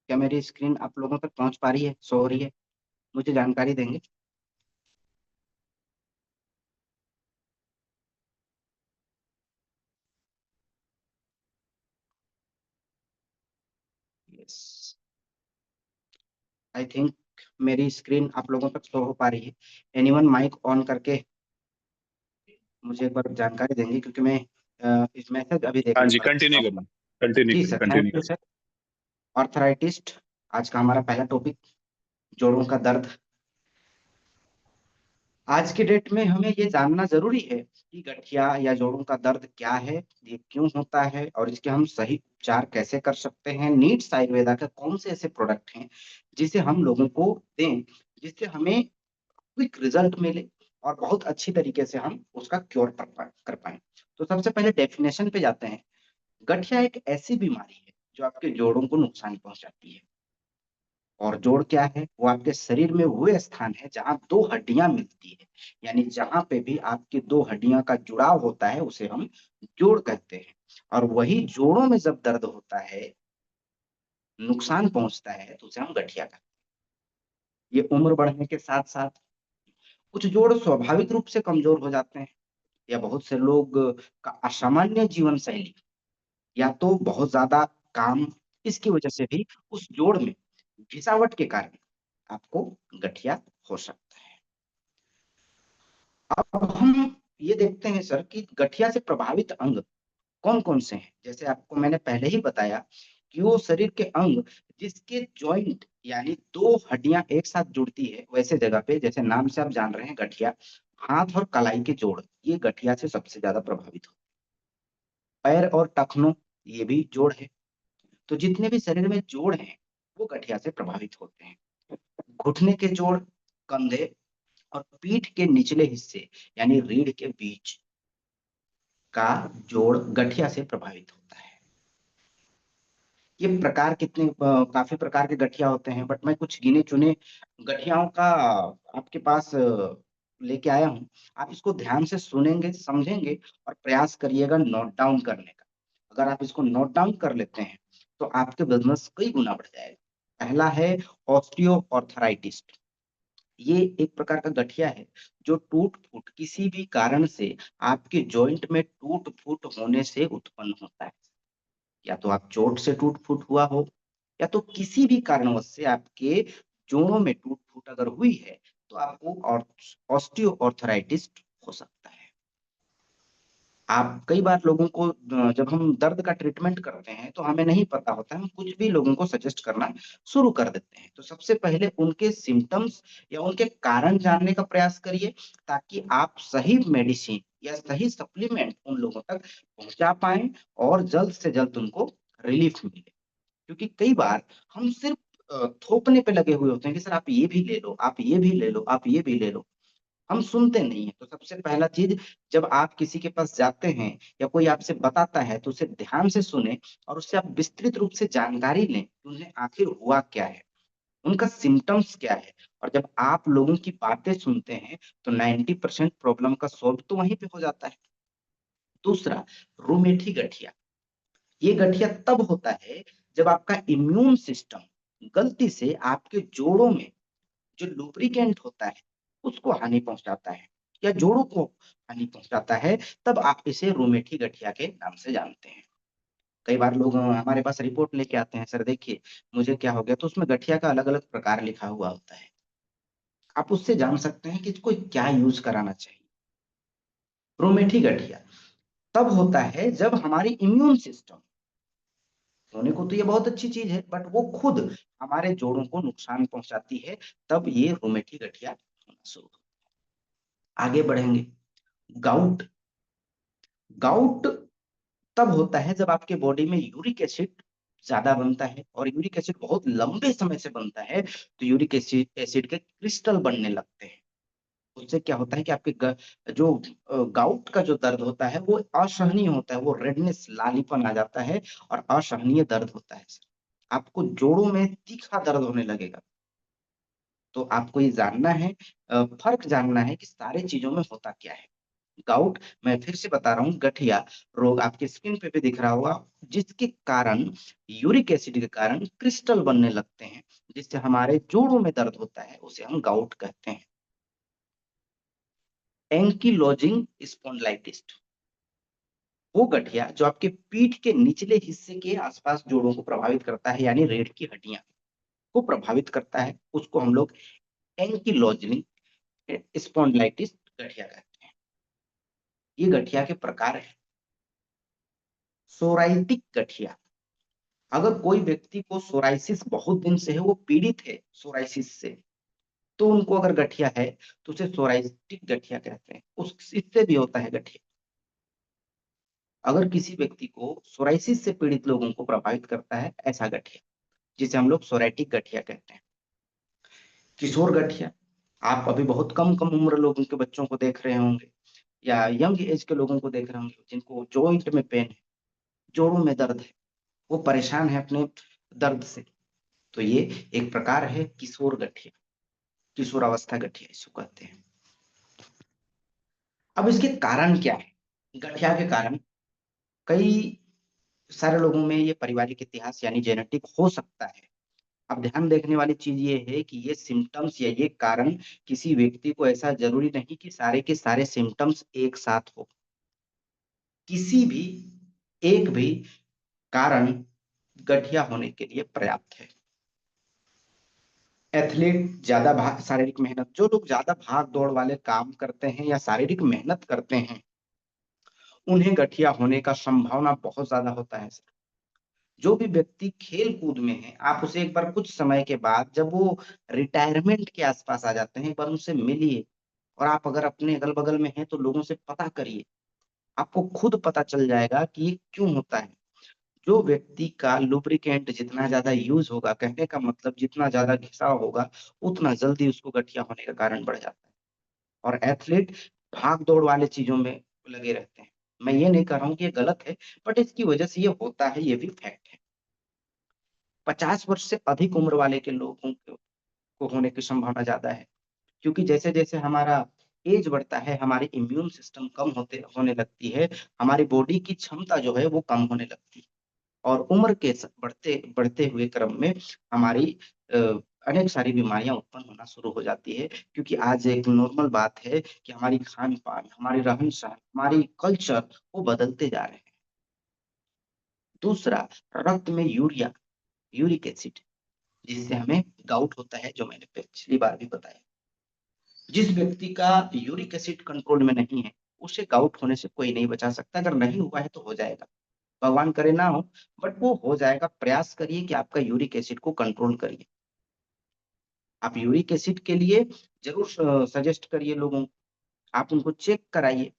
क्या मेरी स्क्रीन आप लोगों तक पहुंच पा रही है, शो हो रही है? मुझे जानकारी देंगे। यस, आई थिंक मेरी स्क्रीन आप लोगों तक शो हो पा रही है। एनीवन माइक ऑन करके मुझे एक बार जानकारी देंगे, क्योंकि मैं इस मैसेज अभी हाँ देखने जी, पर कंटिन्यू हूँ। करिए। कंटिन्यू जी करिए, सर, थैंक कंटिन्यू यू करिए। सर। ऑर्थराइटिस्ट आज का हमारा पहला टॉपिक, जोड़ों का दर्द। आज के डेट में हमें ये जानना जरूरी है कि गठिया या जोड़ों का दर्द क्या है, ये क्यों होता है, और इसके हम सही उपचार कैसे कर सकते हैं। नीड्स आयुर्वेदा के कौन से ऐसे प्रोडक्ट हैं जिसे हम लोगों को दें, जिससे हमें क्विक रिजल्ट मिले और बहुत अच्छी तरीके से हम उसका क्योर कर पाए। तो सबसे पहले डेफिनेशन पे जाते हैं। गठिया एक ऐसी बीमारी है जो आपके जोड़ों को नुकसान पहुंचाती है। और जोड़ क्या है? वो आपके शरीर में वो स्थान है जहां दो हड्डियां मिलती है, यानी जहां पे भी आपकी दो हड्डियां का जुड़ाव होता है उसे हम जोड़ कहते हैं। और वही जोड़ों में जब दर्द होता है, नुकसान पहुंचता है, तो उसे हम गठिया कहते हैं। ये उम्र बढ़ने के साथ साथ कुछ जोड़ स्वाभाविक रूप से कमजोर हो जाते हैं, या बहुत से लोग का असामान्य जीवन शैली, या तो बहुत ज्यादा काम, इसकी वजह से भी उस जोड़ में घिसावट के कारण आपको गठिया हो सकता है। अब हम ये देखते हैं सर कि गठिया से प्रभावित अंग कौन कौन से हैं। जैसे आपको मैंने पहले ही बताया कि वो शरीर के अंग जिसके जॉइंट यानी दो हड्डियां एक साथ जुड़ती है, वैसे जगह पे, जैसे नाम से आप जान रहे हैं गठिया, हाथ और कलाई के जोड़, ये गठिया से सबसे ज्यादा प्रभावित हो। पैर और टखनों, ये भी जोड़ है। तो जितने भी शरीर में जोड़ हैं वो गठिया से प्रभावित होते हैं। घुटने के जोड़, कंधे और पीठ के निचले हिस्से यानी रीढ़ के बीच का जोड़ गठिया से प्रभावित होता है। ये प्रकार कितने काफी प्रकार के गठिया होते हैं, बट मैं कुछ गिने चुने गठियाओं का आपके पास लेके आया हूँ। आप इसको ध्यान से सुनेंगे, समझेंगे और प्रयास करिएगा नोट डाउन करने का। अगर आप इसको नोट डाउन कर लेते हैं तो आपके बिजनेस कई गुना बढ़ जाएगा। पहला है ऑस्टियो ऑर्थराइटिस। ये एक प्रकार का गठिया है जो टूट फूट, किसी भी कारण से आपके जॉइंट में टूट फूट होने से उत्पन्न होता है। या तो आप चोट से टूट फूट हुआ हो, या तो किसी भी कारणवश से आपके जोड़ों में टूट फूट अगर हुई है, तो आपको ऑस्टियो ऑर्थराइटिस हो सकता है। आप कई बार लोगों को जब हम दर्द का ट्रीटमेंट करते हैं तो हमें नहीं पता होता है, हम कुछ भी लोगों को सजेस्ट करना शुरू कर देते हैं। तो सबसे पहले उनके सिम्टम्स या उनके कारण जानने का प्रयास करिए, ताकि आप सही मेडिसिन या सही सप्लीमेंट उन लोगों तक पहुंचा पाएं और जल्द से जल्द उनको रिलीफ मिले। क्योंकि कई बार हम सिर्फ थोपने पे लगे हुए होते हैं कि सर आप ये भी ले लो, आप ये भी ले लो, आप ये भी ले लो। हम सुनते नहीं है। तो सबसे पहला चीज, जब आप किसी के पास जाते हैं या कोई आपसे बताता है, तो उसे ध्यान से सुने और उससे आप विस्तृत रूप से जानकारी लें कि उन्हें आखिर हुआ क्या है, उनका सिम्टम्स क्या है। और जब आप लोगों की बातें सुनते हैं तो 90% प्रॉब्लम का सॉल्व तो वहीं पे हो जाता है। दूसरा, रोमेटी गठिया। ये गठिया तब होता है जब आपका इम्यून सिस्टम गलती से आपके जोड़ों में जो लुब्रिकेंट होता है उसको हानि पहुंचाता है, या जोड़ों को हानि पहुंचाता है। तब आप इसे रोमेटी गठिया के नाम से जानते हैं। कई बार लोग हमारे पास रिपोर्ट लेके आते हैं, सर देखिए मुझे क्या हो गया, तो उसमें गठिया का अलग अलग प्रकार लिखा हुआ होता है। आप उससे जान सकते हैं कि इसको क्या यूज कराना चाहिए। रोमेटी गठिया तब होता है जब हमारी इम्यून सिस्टम, होने को तो ये बहुत अच्छी चीज है, बट वो खुद हमारे जोड़ों को नुकसान पहुंचाती है, तब ये रोमेटी गठिया होना शुरू होता है। आगे बढ़ेंगे। गाउट। गाउट तब होता है जब आपके बॉडी में यूरिक एसिड ज्यादा बनता है, और यूरिक एसिड बहुत लंबे समय से बनता है, तो यूरिक एसिड एसिड के क्रिस्टल बनने लगते हैं। उससे क्या होता है कि आपके जो गाउट का जो दर्द होता है वो असहनीय होता है, वो रेडनेस, लालीपन आ जाता है और असहनीय दर्द होता है सर। आपको जोड़ों में तीखा दर्द होने लगेगा। तो आपको ये जानना है, फर्क जानना है कि सारे चीजों में होता क्या है। गाउट, मैं फिर से बता रहा हूँ, गठिया रोग आपके स्किन पे भी दिख रहा होगा, जिसके कारण यूरिक एसिड के कारण क्रिस्टल बनने लगते हैं, जिससे हमारे जोड़ों में दर्द होता है, उसे हम गाउट कहते हैं। एंकीलोजिंग स्पॉन्डिलाइटिस, वो गठिया जो आपके पीठ के निचले हिस्से के आसपास जोड़ों को प्रभावित करता है, यानी रीढ़ की हड्डियां को प्रभावित करता है, उसको हम लोग एंकीलोजिंग स्पॉन्डिलाइटिस गठिया कहते हैं। ये गठिया के प्रकार है। सोराइटिक गठिया, अगर कोई व्यक्ति को सोराइसिस बहुत दिन से है, वो पीड़ित है सोराइसिस से, तो उनको अगर गठिया है तो उसे सोराइटिक गठिया कहते हैं। उस इससे भी होता है गठिया। अगर किसी व्यक्ति को सोराइसिस से पीड़ित लोगों को प्रभावित करता है ऐसा गठिया, जिसे हम लोग सोराइटिक गठिया कहते हैं। किशोर गठिया, आप अभी बहुत कम कम उम्र लोगों के बच्चों को देख रहे होंगे, या यंग एज के लोगों को देख रहे होंगे, जिनको जॉइंट में पेन है, जोड़ों में दर्द है, वो परेशान है अपने दर्द से, तो ये एक प्रकार है किशोर गठिया, किशोरावस्था गठिया इसको कहते हैं। अब इसके कारण क्या है? गठिया के कारण कई सारे लोगों में ये पारिवारिक इतिहास यानी जेनेटिक हो सकता है। अब ध्यान देखने वाली चीज ये है कि ये सिम्टम्स या ये कारण किसी व्यक्ति को, ऐसा जरूरी नहीं कि सारे के सारे सिम्टम्स एक साथ हो। किसी भी एक भी कारण गठिया होने के लिए पर्याप्त है। एथलीट, ज्यादा भाग शारीरिक मेहनत, जो लोग ज्यादा भाग दौड़ वाले काम करते हैं या शारीरिक मेहनत करते हैं, उन्हें गठिया होने का संभावना बहुत ज्यादा होता है। जो भी व्यक्ति खेल कूद में है, आप उसे एक बार कुछ समय के बाद, जब वो रिटायरमेंट के आसपास आ जाते हैं, एक बार उनसे मिलिए, और आप अगर अपने अगल बगल में हैं तो लोगों से पता करिए, आपको खुद पता चल जाएगा कि ये क्यों होता है। जो व्यक्ति का लुब्रिकेंट जितना ज्यादा यूज होगा, कहने का मतलब जितना ज्यादा घिसाव होगा, उतना जल्दी उसको गठिया होने का कारण बढ़ जाता है। और एथलीट भाग दौड़ वाले चीजों में लगे रहते हैं। मैं ये नहीं कह रहा हूँ कि ये गलत है, बट इसकी वजह से ये होता है, ये भी फैक्ट है। 50 वर्ष से अधिक उम्र वाले के लोगों को होने की संभावना ज्यादा है, क्योंकि जैसे जैसे हमारा एज बढ़ता है, हमारी इम्यून सिस्टम कम होते होने लगती है, हमारी बॉडी की क्षमता जो है वो कम होने लगती है, और उम्र के बढ़ते बढ़ते हुए क्रम में हमारी अ, अनेक सारी बीमारियां उत्पन्न होना शुरू हो जाती है। क्योंकि आज एक नॉर्मल बात है कि हमारी खान पान, हमारी रहन सहन, हमारी कल्चर वो बदलते जा रहे हैं। दूसरा, रक्त में यूरिया, यूरिक एसिड, जिससे हमें गाउट होता है, जो मैंने पिछली बार भी बताया। जिस व्यक्ति का यूरिक एसिड कंट्रोल में नहीं है, उसे गाउट होने से कोई नहीं बचा सकता। अगर नहीं हुआ है तो हो जाएगा, भगवान करे ना हो, बट वो हो जाएगा। प्रयास करिए कि आपका यूरिक एसिड को कंट्रोल करिए। आप यूरिक एसिड के लिए जरूर सजेस्ट करिए लोगों को, आप उनको चेक कराइए।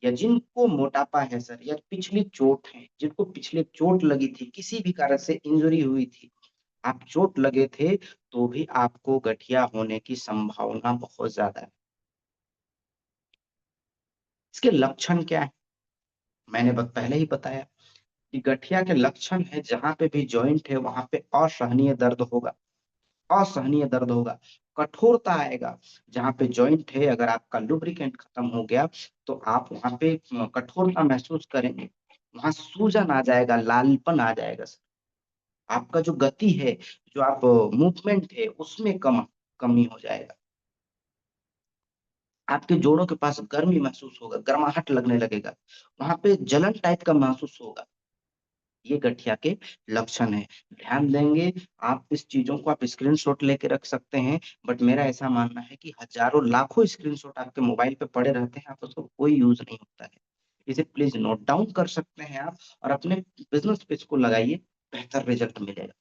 या जिनको मोटापा है सर, या पिछली चोट है, जिनको पिछले चोट लगी थी, किसी भी कारण से इंजरी हुई थी, आप चोट लगे थे, तो भी आपको गठिया होने की संभावना बहुत ज्यादा है। इसके लक्षण क्या है? मैंने पहले ही बताया कि गठिया के लक्षण है, जहां पे भी जॉइंट है वहां पे असहनीय दर्द होगा, असहनीय दर्द होगा। कठोरता आएगा, जहां पे जॉइंट है, अगर आपका लुब्रिकेंट खत्म हो गया तो आप वहां पे कठोरता महसूस करेंगे, वहां सूजन आ जाएगा, लालपन आ जाएगा। आपका जो गति है, जो आप मूवमेंट है, उसमें कमी हो जाएगा। आपके जोड़ों के पास गर्मी महसूस होगा, गर्माहट लगने लगेगा, वहां पे जलन टाइप का महसूस होगा। ये गठिया के लक्षण है। ध्यान देंगे, आप इस चीजों को आप स्क्रीनशॉट लेके रख सकते हैं, बट मेरा ऐसा मानना है कि हजारों लाखों स्क्रीनशॉट आपके मोबाइल पे पड़े रहते हैं, आप उसको कोई यूज नहीं होता है। इसे प्लीज नोट डाउन कर सकते हैं आप, और अपने बिजनेस पे इसको लगाइए, बेहतर रिजल्ट मिलेगा।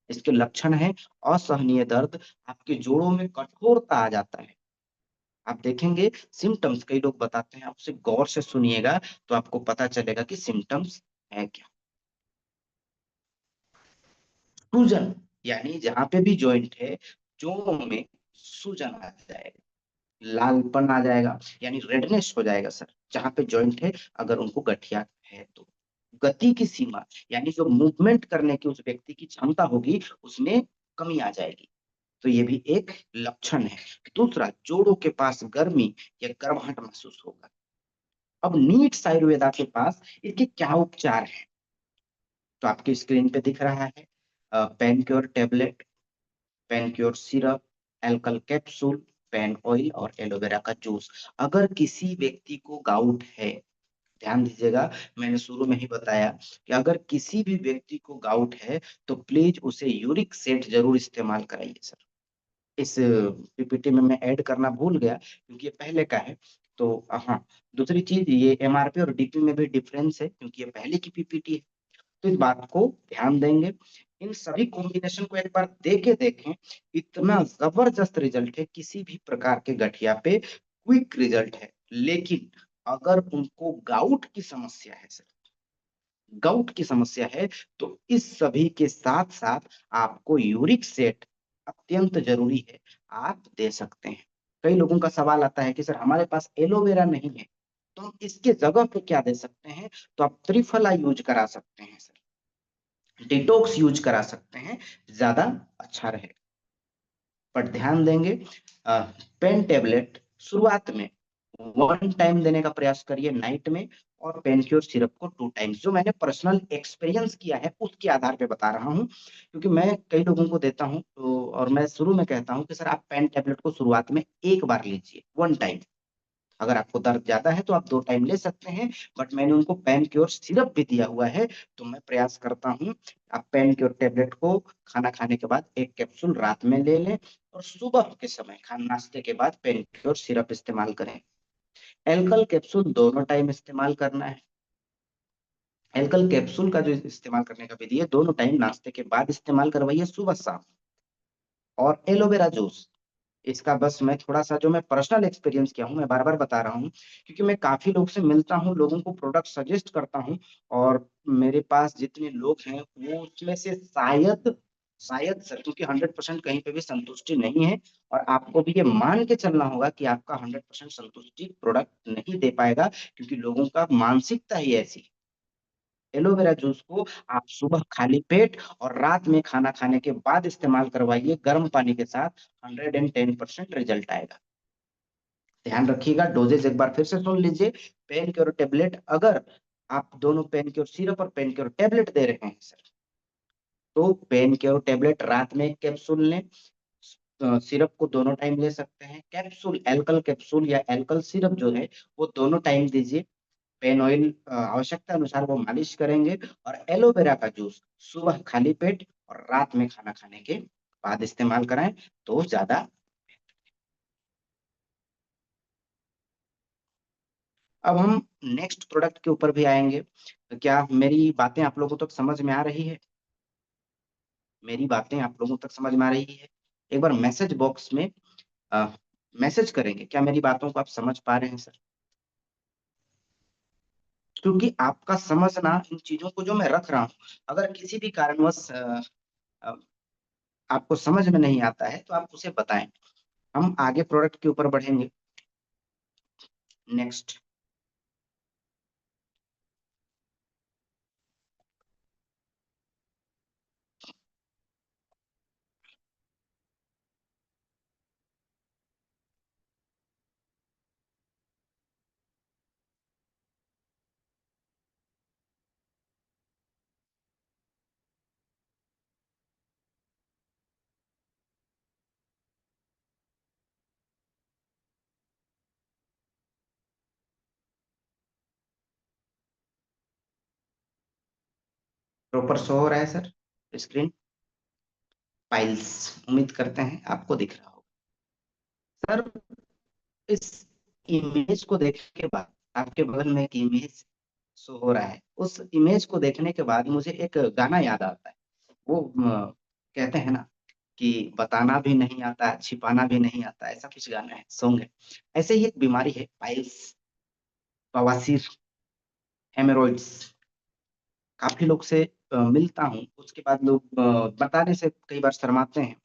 इसके लक्षण है असहनीय दर्द, आपके जोड़ों में कठोरता आ जाता है। आप देखेंगे सिम्टम्स, कई लोग बताते हैं, आप उसे गौर से सुनिएगा तो आपको पता चलेगा कि सिम्टम्स है क्या। सूजन, यानी जहां पे भी जॉइंट है, जोड़ों में सूजन आ जाएगा, लालपन आ जाएगा, यानी रेडनेस हो जाएगा सर, जहां पे जॉइंट है, अगर उनको गठिया है तो। गति की सीमा, यानी जो मूवमेंट करने की उस व्यक्ति की क्षमता होगी, उसमें कमी आ जाएगी, तो ये भी एक लक्षण है। दूसरा, जोड़ों के पास गर्मी या गर्माहट महसूस होगा। अब नीट्स आयुर्वेदा के पास इसके क्या उपचार हैं? तो आपकी स्क्रीन पे दिख रहा है पेनक्योर टेबलेट, पेनक्योर सिरप, एल्कल कैप्सूल, पेन ऑयल और एलोवेरा का जूस। अगर किसी व्यक्ति को गाउट है, ध्यान दीजिएगा, मैंने शुरू में ही बताया कि अगर किसी भी व्यक्ति को गाउट है तो प्लीज उसे यूरिक सेट जरूर इस्तेमाल कराइए सर। इस पीपीटी में मैं ऐड करना भूल गया क्योंकि ये पहले का है। तो हाँ, दूसरी चीज, ये एमआरपी और डीपी में भी डिफरेंस है क्योंकि ये पहले की पीपीटी है। तो इस बात को ध्यान देंगे। इन सभी कॉम्बिनेशन को एक बार देके देखें, इतना जबरदस्त रिजल्ट है, किसी भी प्रकार के गठिया पे क्विक रिजल्ट है। लेकिन अगर उनको गाउट की समस्या है सर, गाउट की समस्या है, तो इस सभी के साथ साथ आपको यूरिक सेट अत्यंत जरूरी है, आप दे सकते हैं। कई लोगों का सवाल आता है कि सर हमारे पास एलोवेरा नहीं है, तो हम इसके जगह पे क्या दे सकते हैं? तो आप त्रिफला यूज करा सकते हैं सर, डिटॉक्स यूज करा सकते हैं, ज्यादा अच्छा रहेगा। पर ध्यान देंगे, पेन टेबलेट शुरुआत में 1 टाइम देने का प्रयास करिए नाइट में, और पेनक्योर सिरप को 2 टाइम्स। जो मैंने पर्सनल एक्सपीरियंस किया है उसके आधार पे बता रहा हूँ, क्योंकि मैं कई लोगों को देता हूँ तो, और मैं शुरू में कहता हूँ कि सर आप पेन टेबलेट को शुरुआत में एक बार लीजिए, 1 टाइम। अगर आपको दर्द ज्यादा है तो आप 2 टाइम ले सकते हैं, बट मैंने उनको पेन क्योर सिरप भी दिया हुआ है। तो मैं प्रयास करता हूँ आप पेन क्योर टेबलेट को खाना खाने के बाद एक कैप्सूल रात में ले लें, और सुबह के समय खाना नाश्ते के बाद पेन क्योर सिरप इस्तेमाल करें। एल्कल कैप्सूल दोनों टाइम इस्तेमाल करना है। एल्कल कैप्सूल का जो इस्तेमाल करने का विधि है, दोनों टाइम नाश्ते के बाद इस्तेमाल करवाइए, सुबह शाम। और एलोवेरा जूस, इसका बस मैं थोड़ा सा जो मैं पर्सनल एक्सपीरियंस किया हूँ, मैं बार बार बता रहा हूँ क्योंकि मैं काफी लोग से मिलता हूँ, लोगों को प्रोडक्ट सजेस्ट करता हूँ, और मेरे पास जितने लोग हैं वो उसमें से शायद शायद सर, क्योंकि 100% कहीं पे भी संतुष्टि नहीं है, और आपको भी ये मान के चलना होगा कि आपका 100% संतुष्टि प्रोडक्ट नहीं दे पाएगा, क्योंकि लोगों का मानसिकता ही ऐसी है। एलोवेरा जूस को आप सुबह खाली पेट और रात में खाना खाने के बाद इस्तेमाल करवाइए गर्म पानी के साथ, 110% रिजल्ट आएगा। ध्यान रखिएगा, डोजेज एक बार फिर से सुन लीजिए। पेन क्योर टेबलेट, अगर आप दोनों पेन क्योर सिरप और पेन क्योर टेबलेट दे रहे हैं सर, तो पेन क्योर टेबलेट रात में एक कैप्सूल लें, सिरप को दोनों टाइम ले सकते हैं। कैप्सूल, एल्कल कैप्सूल या एल्कल सिरप जो है वो दोनों टाइम दीजिए। पेन ऑयल आवश्यकता अनुसार वो मालिश करेंगे, और एलोवेरा का जूस सुबह खाली पेट और रात में खाना खाने के बाद इस्तेमाल कराएं तो ज्यादा। अब हम नेक्स्ट प्रोडक्ट के ऊपर भी आएंगे। तो क्या मेरी बातें आप लोगों तक समझ में आ रही है? मेरी बातें आप लोगों तक समझ में आ रही है? एक बार मैसेज बॉक्स में मैसेज करेंगे, क्या मेरी बातों को आप समझ पा रहे हैं सर? क्योंकि आपका समझना इन चीजों को जो मैं रख रहा हूँ, अगर किसी भी कारणवश अ, आपको समझ में नहीं आता है तो आप उसे बताएं। हम आगे प्रोडक्ट के ऊपर बढ़ेंगे। नेक्स्ट, प्रॉपर शो हो रहा है सर स्क्रीन? फाइल्स, उम्मीद करते हैं आपको दिख रहा होगा सर। इस इमेज को देखने के बाद, आपके बगल में एक इमेज शो हो रहा है, उस इमेज को देखने के बाद मुझे एक गाना याद आता है। वो कहते हैं ना कि बताना भी नहीं आता, छिपाना भी नहीं आता, ऐसा कुछ गाना है, सॉन्ग है। ऐसे ही एक बीमारी है पाइल्स, बवासीर, हेमरोइड्स। काफी लोग से मिलता हूँ, उसके बाद लोग बताने से कई बार शर्माते हैं।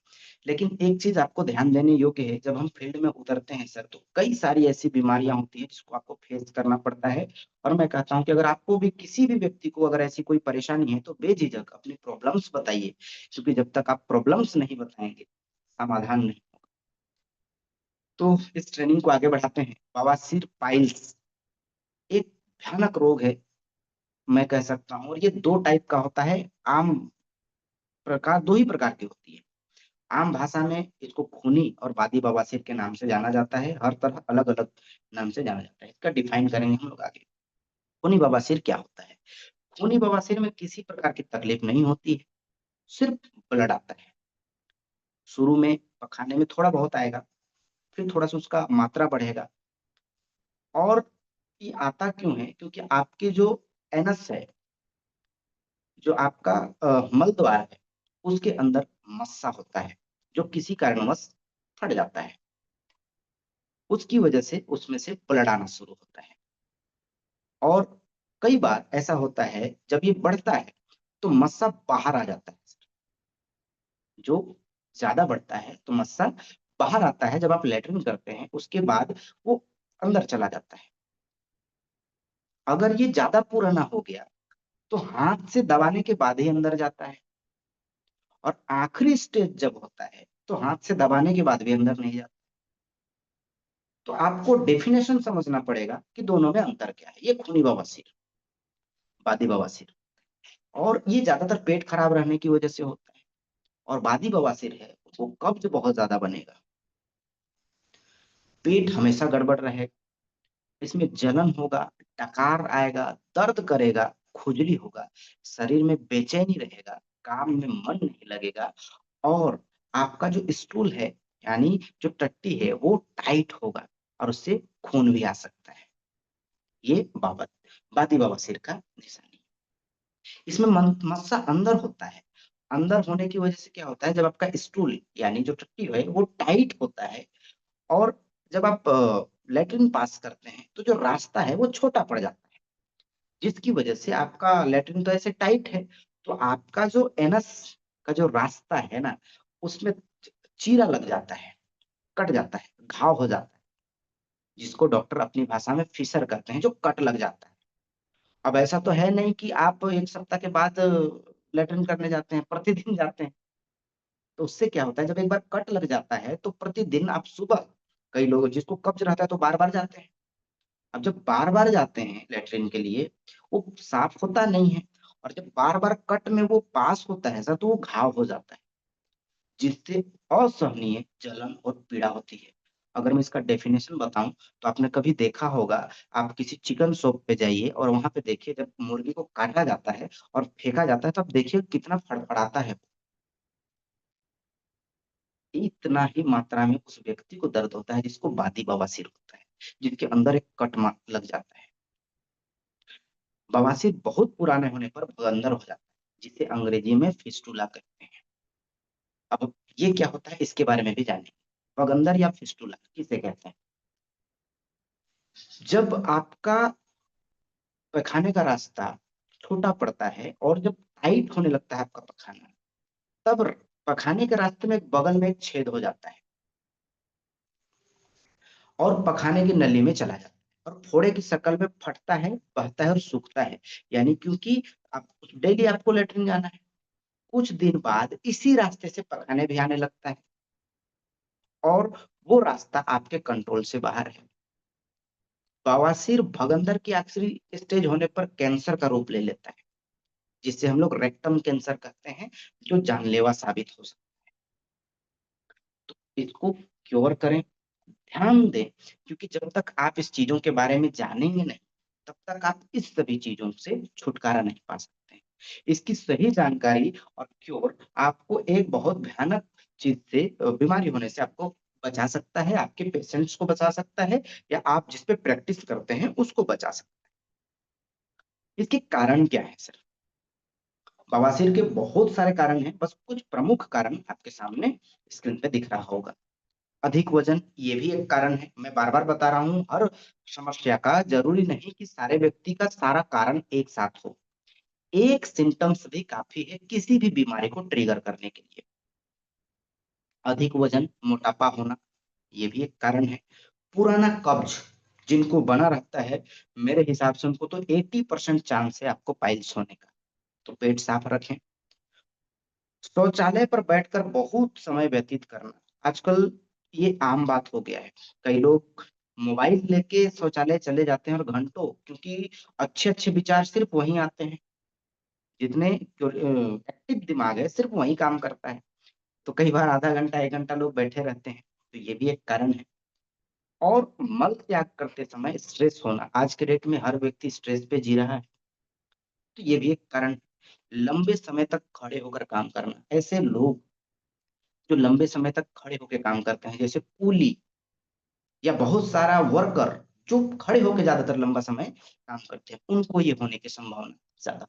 लेकिन एक चीज आपको ध्यान देने योग्य है, जब हम फील्ड में उतरते हैं सर, तो कई सारी ऐसी बीमारियां होती हैं जिसको आपको फेस करना पड़ता है। और मैं कहता हूँ कि अगर आपको भी, किसी भी व्यक्ति को अगर ऐसी कोई परेशानी है, तो बेझिझक अपनी प्रॉब्लम्स बताइए, क्योंकि जब तक आप प्रॉब्लम्स नहीं बताएंगे, समाधान नहीं। तो इस ट्रेनिंग को आगे बढ़ाते हैं। बवासीर पाइल्स एक भयानक रोग है, मैं कह सकता हूँ। और ये दो टाइप का होता है। आम प्रकार दो ही प्रकार की होती है। आम भाषा में इसको खूनी और बादी बवासीर के नाम से जाना जाता है। हर तरह अलग अलग नाम से जाना जाता है। इसका डिफाइन करेंगे हम लोग आगे। खूनी बवासीर क्या होता है? खूनी बवासीर में किसी प्रकार की तकलीफ नहीं होती है, सिर्फ ब्लड आता है। शुरू में पखाने में थोड़ा बहुत आएगा, फिर थोड़ा सा उसका मात्रा बढ़ेगा। और ये आता क्यों है? क्योंकि आपके जो एनस है, जो आपका मल द्वार है, उसके अंदर मस्सा होता है, जो किसी कारणवश फट जाता है। उसकी वजह से उसमें से ब्लड आना शुरू होता है। और कई बार ऐसा होता है, जब ये बढ़ता है तो मस्सा बाहर आ जाता है। जो ज्यादा बढ़ता है तो मस्सा बाहर आता है। जब आप लेटरिन करते हैं उसके बाद वो अंदर चला जाता है। अगर ये ज्यादा पुराना हो गया तो हाथ से दबाने के बाद ही अंदर जाता है। और आखिरी स्टेज जब होता है तो हाथ से दबाने के बाद भी अंदर नहीं जाता। तो आपको डेफिनेशन समझना पड़ेगा कि दोनों में अंतर क्या है। ये खूनी बवासीर, बादी बवासीर। और ये ज्यादातर पेट खराब रहने की वजह से होता है। और बादी बवासीर है, वो कब्ज बहुत ज्यादा बनेगा, पेट हमेशा गड़बड़ रहेगा, इसमें जलन होगा, डकार आएगा, दर्द करेगा, खुजली होगा, शरीर में बेचैनी रहेगा, काम में मन नहीं लगेगा। और आपका जो स्टूल है, यानी जो टट्टी है, वो टाइट होगा और उससे खून भी आ सकता है। ये बादी बवासीर का निशानी। इसमें मस्सा अंदर होता है। अंदर होने की वजह से क्या होता है, जब आपका स्टूल यानी जो टट्टी है वो टाइट होता है, और जब आप लेटरिन पास करते हैं तो जो रास्ता है वो छोटा पड़ जाता है, जिसकी वजह से आपका लेटरिन तो ऐसे टाइट है, तो आपका जो एनस का जो रास्ता है ना, उसमें चीरा लग जाता है, कट जाता है, घाव हो जाता है, जिसको डॉक्टर अपनी भाषा में फिशर कहते हैं, जो कट लग जाता है। अब ऐसा तो है नहीं कि आप एक सप्ताह के बाद लेटरिन करने जाते हैं, प्रतिदिन जाते हैं। तो उससे क्या होता है, जब एक बार कट लग जाता है तो प्रतिदिन आप सुबह, कई लोग जिसको कब्ज रहता है तो बार बार जाते हैं। अब जब बार बार जाते हैं लेटरिन के लिए, वो साफ होता नहीं है। और जब बार बार कट में वो पास होता है ऐसा, तो वो घाव हो जाता है, जिससे असहनीय जलन और पीड़ा होती है। अगर मैं इसका डेफिनेशन बताऊं, तो आपने कभी देखा होगा, आप किसी चिकन शॉप पे जाइए और वहां पे देखिए, जब मुर्गी को काटा जाता है और फेंका जाता है, तो आप देखिए कितना फड़फड़ाता है। इतना ही मात्रा में उस व्यक्ति को दर्द होता है जिसको वादी बवासीर होता है, जिनके अंदर एक लग जाता है। बवासीर बहुत पुराने होने पर अंदर हो जाता है, जिसे अंग्रेजी में फिस्टुला कहते हैं। अब ये क्या होता है, इसके बारे में भी जानेंगे। बगंदर या फिस्टुला किसे कहते हैं? जब आपका पखाने का रास्ता छोटा पड़ता है और जब टाइट होने लगता है आपका पखाना, तब पखाने के रास्ते में बगल में एक छेद हो जाता है और पखाने की नली में चला जाता है, और फोड़े की शक्ल में फटता है, बहता है और सूखता है। यानी क्योंकि आप डेली आपको लेटरिन जाना है, कुछ दिन बाद इसी रास्ते से पखाने भी आने लगता है, और वो रास्ता आपके कंट्रोल से बाहर है। बवासीर भगंदर की आखिरी स्टेज होने पर कैंसर का रूप ले लेता है, जिससे हम लोग रेक्टम कैंसर कहते हैं, जो जानलेवा साबित हो सकता है। इसको क्योर करें, ध्यान दें, क्योंकि जब तक आप इस चीजों के बारे में जानेंगे नहीं, तब तक आप इस सभी चीजों से छुटकारा नहीं पा सकते हैं। इसकी सही जानकारी और क्योर आपको एक बहुत भयानक चीज से, बीमारी होने से आपको बचा सकता है, आपके पेशेंट्स को बचा सकता है, या आप जिस पे प्रैक्टिस करते हैं उसको बचा सकता है। इसके कारण क्या है सर? बवासीर के बहुत सारे कारण हैं, बस कुछ प्रमुख कारण आपके सामने स्क्रीन पे दिख रहा होगा। अधिक वजन, ये भी एक कारण है। मैं बार बार बता रहा हूँ, हर समस्या का जरूरी नहीं कि सारे व्यक्ति का सारा कारण एक साथ हो। एक सिम्टम्स भी काफी है किसी भी बीमारी को ट्रिगर करने के लिए। अधिक वजन, मोटापा होना, ये भी एक कारण है। पुराना कब्ज जिनको बना रहता है, मेरे हिसाब से उनको तो 80% चांस है आपको पाइल्स होने का। तो पेट साफ रखें। शौचालय पर बैठकर बहुत समय व्यतीत करना, आजकल ये आम बात हो गया है। कई लोग मोबाइल लेके शौचालय चले जाते हैं और घंटों, क्योंकि अच्छे अच्छे विचार सिर्फ वहीं आते हैं। जितने एक्टिव दिमाग है सिर्फ वही काम करता है। तो कई बार आधा घंटा 1 घंटा लोग बैठे रहते हैं, तो ये भी एक कारण है। और मल त्याग करते समय स्ट्रेस होना, आज के डेट में हर व्यक्ति स्ट्रेस पे जी रहा है, तो ये भी एक कारण है। लंबे समय तक खड़े होकर काम करना, ऐसे लोग जो लंबे समय तक खड़े होकर काम करते हैं, जैसे कूली या बहुत सारा वर्कर जो खड़े होकर ज्यादातर लंबा समय काम करते हैं, उनको ये होने की संभावना ज्यादा।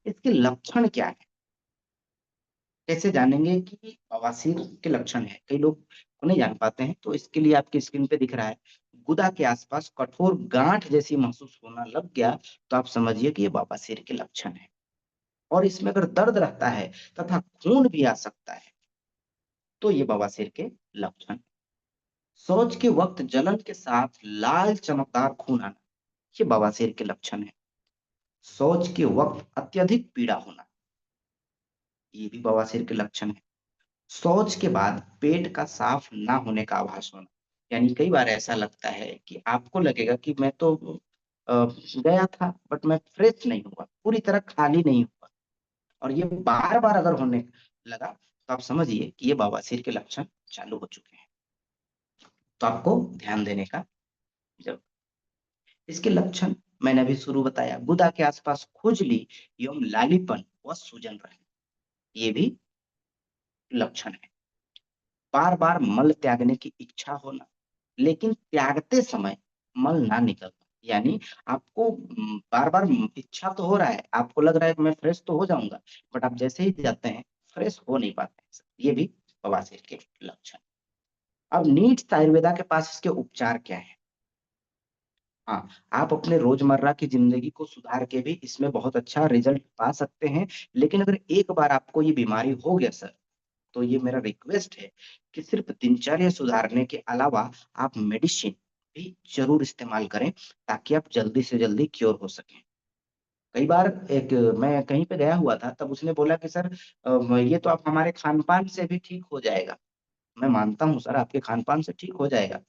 इसके लक्षण क्या है, कैसे जानेंगे कि बवासीर के लक्षण है? कई लोग को नहीं जान पाते हैं, तो इसके लिए आपकी स्क्रीन पे दिख रहा है, गुदा के आसपास कठोर गांठ जैसी महसूस होना लग गया, तो आप समझिए कि ये बवासीर के लक्षण है। और इसमें अगर दर्द रहता है तथा खून भी आ सकता है, तो ये बवासीर के लक्षण। शौच के वक्त जलन के साथ लाल चमकदार खून आना, ये बवासीर के लक्षण है। शौच के वक्त अत्यधिक पीड़ा होना, ये भी बवासीर के लक्षण है। शौच के बाद पेट का साफ ना होने का आभास होना, यानी कई बार ऐसा लगता है कि आपको लगेगा कि मैं तो गया था बट मैं फ्रेश नहीं हुआ, पूरी तरह खाली नहीं हुआ, और ये बार बार अगर होने लगा, तो आप समझिए कि ये बवासीर के लक्षण चालू हो चुके हैं। तो आपको ध्यान देने का जरूरत। इसके लक्षण मैंने अभी शुरू बताया, गुदा के आसपास खुजली एवं लालीपन व सूजन रहना, ये भी लक्षण है। बार बार मल त्यागने की इच्छा होना, लेकिन त्यागते समय मल ना निकलना, यानी आपको बार बार इच्छा तो हो रहा है, आपको लग रहा है कि मैं फ्रेश तो हो जाऊंगा, बट आप जैसे ही जाते हैं फ्रेश हो नहीं पाते हैं। ये भी बवासीर के लक्षण। अब नीड्स आयुर्वेदा के पास इसके उपचार क्या है? हाँ, आप अपने रोजमर्रा की जिंदगी को सुधार के भी इसमें बहुत अच्छा रिजल्ट पा सकते हैं। लेकिन अगर एक बार आपको ये बीमारी हो गया सर, तो ये मेरा रिक्वेस्ट है कि सिर्फ दिनचर्या सुधारने के अलावा आप मेडिसिन भी जरूर इस्तेमाल करें, ताकि आप जल्दी से जल्दी क्योर हो सकें। कई बार एक मैं कहीं पे गया हुआ था, तब उसने बोला कि सर ये तो आप हमारे खान पान से भी ठीक हो जाएगा। मैं मानता हूँ सर, आपके खान पान से ठीक हो जाएगा,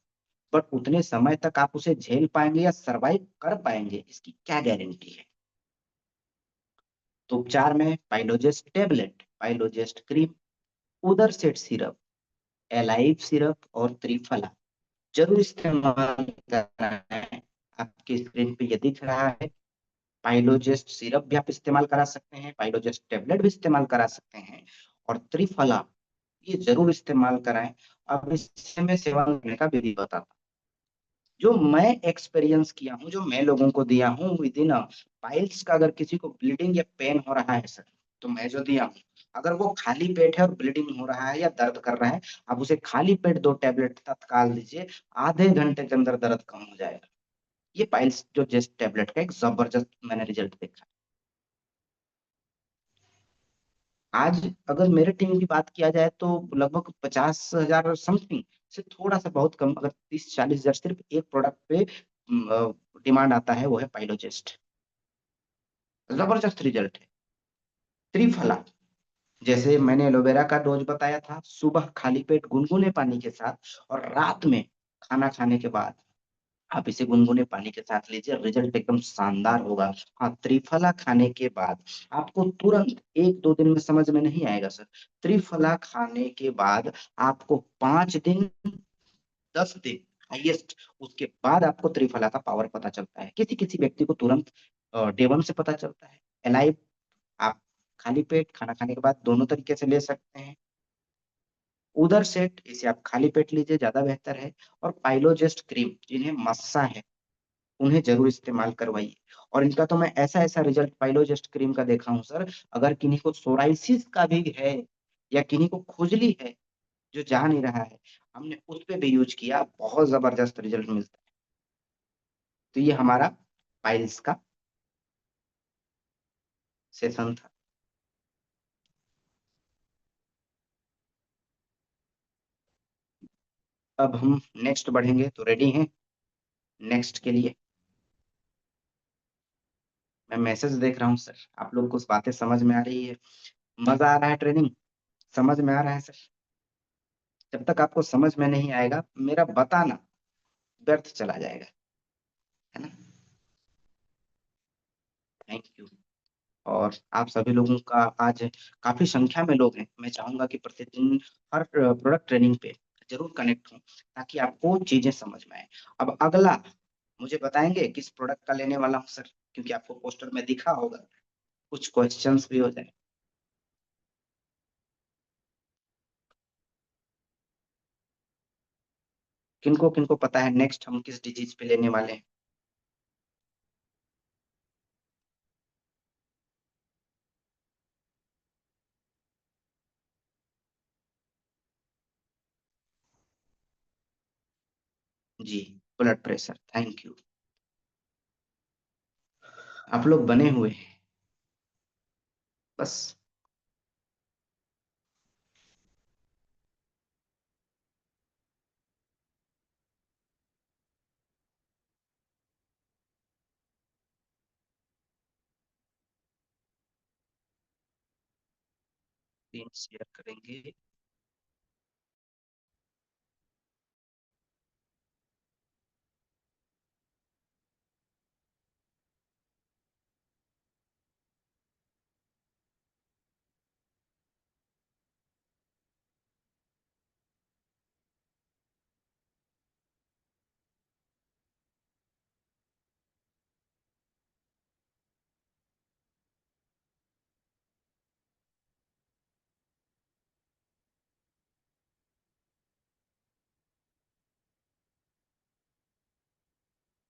बट उतने समय तक आप उसे झेल पाएंगे या सरवाइव कर पाएंगे, इसकी क्या गारंटी है? तो उपचार में पाइलोजेस्ट टेबलेट, पाइलोजेस्ट क्रीम, उदर सेट सिरप, एलाइव सिरप और त्रिफला जरूर इस्तेमाल करना है। आपकी स्क्रीन पे ये दिख रहा है। पाइलोजेस्ट सिरप भी आप इस्तेमाल करा सकते हैं, पाइलोजेस्ट टेबलेट भी इस्तेमाल करा सकते हैं, और त्रिफला ये जरूर इस्तेमाल कराएं। अब इससे मैं सेवन करने का विधि बताता हूँ, जो मैं एक्सपीरियंस किया हूँ, जो मैं लोगों को दिया हूँ विद इन पाइल्स का। अगर किसी को ब्लीडिंग या पेन हो रहा है सर, तो मैं जो दिया हूँ, अगर वो खाली पेट है और ब्लीडिंग हो रहा है या दर्द कर रहा है, आप उसे खाली पेट 2 टैबलेट तत्काल दीजिए, आधे घंटे के अंदर दर्द कम हो जाएगा। ये पाइल्स जो जेस्ट टैबलेट का एक जबरदस्त मैंने रिजल्ट देखा। आज अगर मेरे टीम की बात किया जाए, तो लगभग 50,000 समथिंग से थोड़ा सा बहुत कम, अगर 30-40 हजार सिर्फ एक प्रोडक्ट पे डिमांड आता है, वो है पाइलोजेस्ट। जबरदस्त रिजल्ट है। त्रिफला, जैसे मैंने एलोवेरा का डोज बताया था, सुबह खाली पेट गुनगुने पानी के साथ, और रात में खाना खाने के बाद आप इसे गुनगुने पानी के साथ लीजिए, रिजल्ट एकदम शानदार होगा। हाँ, त्रिफला खाने के बाद आपको तुरंत 1-2 दिन में समझ में नहीं आएगा सर। त्रिफला खाने के बाद आपको 5 दिन, 10 दिन हाइएस्ट, उसके बाद आपको त्रिफला का पावर पता चलता है। किसी किसी व्यक्ति को तुरंत डे 1 से पता चलता है। एलाइव आप खाली पेट खाना खाने के बाद दोनों तरीके से ले सकते हैं। उदर सेट, इसे आप खाली पेट लीजिए, ज्यादा बेहतर है। और पाइलोजेस्ट क्रीम, जिन्हें मस्सा है उन्हें जरूर इस्तेमाल करवाइए। और इनका तो मैं ऐसा ऐसा रिजल्ट पाइलोजेस्ट क्रीम का देखा हूँ सर, अगर किन्हीं को सोराइसिस का भी है या किन्हीं को खुजली है जो जा नहीं रहा है, हमने उस पे भी यूज किया, बहुत जबरदस्त रिजल्ट मिलता है। तो ये हमारा पाइल्स का सेशन था। अब हम नेक्स्ट बढ़ेंगे, तो रेडी हैं नेक्स्ट के लिए? मैं मैसेज देख रहा हूँ सर, आप लोग को बातें समझ में आ रही है? मजा आ रहा है? ट्रेनिंग समझ में आ रहा है सर? जब तक आपको समझ में नहीं आएगा, मेरा बताना व्यर्थ चला जाएगा, है ना। Thank you. और आप सभी लोगों का आज काफी संख्या में लोग हैं, मैं चाहूंगा कि प्रतिदिन हर प्रोडक्ट ट्रेनिंग पे जरूर कनेक्ट हूँ, ताकि आपको चीजें समझ में आए। अब अगला मुझे बताएंगे किस प्रोडक्ट का लेने वाला हूँ सर, क्योंकि आपको पोस्टर में दिखा होगा, कुछ क्वेश्चंस भी हो जाए। किनको किनको पता है नेक्स्ट हम किस डिजीज पे लेने वाले हैं? जी, ब्लड प्रेशर, थैंक यू। आप लोग बने हुए हैं बस। स्क्रीन शेयर करेंगे।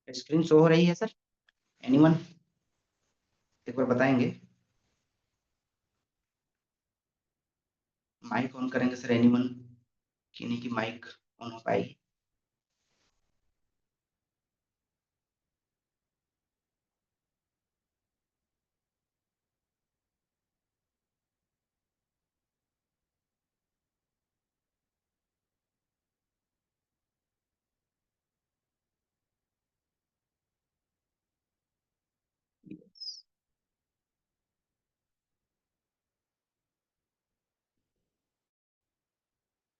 स्क्रीन शो हो रही है सर? एनीवन एक बार बताएंगे? माइक ऑन करेंगे सर एनीवन, कि नहीं कि माइक ऑन हो पाएगी?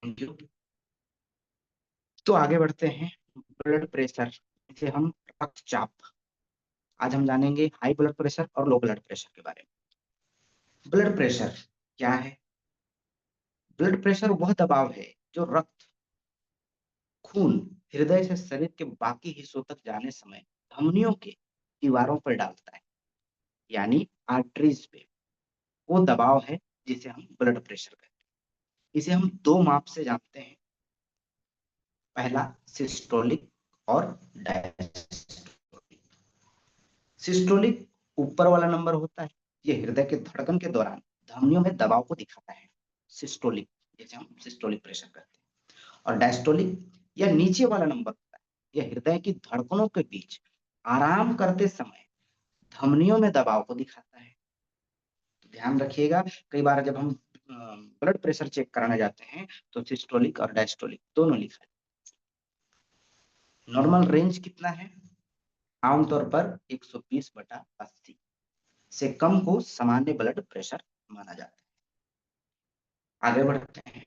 Thank you. तो आगे बढ़ते हैं। ब्लड प्रेशर, इसे हम रक्तचाप, आज हम जानेंगे हाई ब्लड प्रेशर और लो ब्लड प्रेशर के बारे में। ब्लड प्रेशर क्या है? ब्लड प्रेशर वह दबाव है जो रक्त, खून हृदय से शरीर के बाकी हिस्सों तक जाने समय धमनियों के दीवारों पर डालता है, यानी आर्टरीज पे। वो दबाव है जिसे हम ब्लड प्रेशर कहते हैं। इसे हम दो माप से जानते हैं, पहला सिस्टोलिक और डायस्टोलिक। सिस्टोलिक ऊपर वाला नंबर होता है, ये हृदय के धड़कन के दौरान धमनियों में दबाव को दिखाता है, सिस्टोलिक, जिसे हम सिस्टोलिक प्रेशर कहते हैं। और डायस्टोलिक यह नीचे वाला नंबर होता है, यह हृदय की धड़कनों के बीच आराम करते समय धमनियों में दबाव को दिखाता है। तो ध्यान रखिएगा, कई बार जब हम ब्लड प्रेशर चेक कराने जाते हैं तो सिस्टोलिक और डायस्टोलिक दोनों लिखा है। नॉर्मल रेंज कितना है? आमतौर पर 120/80 से कम को सामान्य ब्लड प्रेशर माना जाता है। आगे बढ़ते हैं।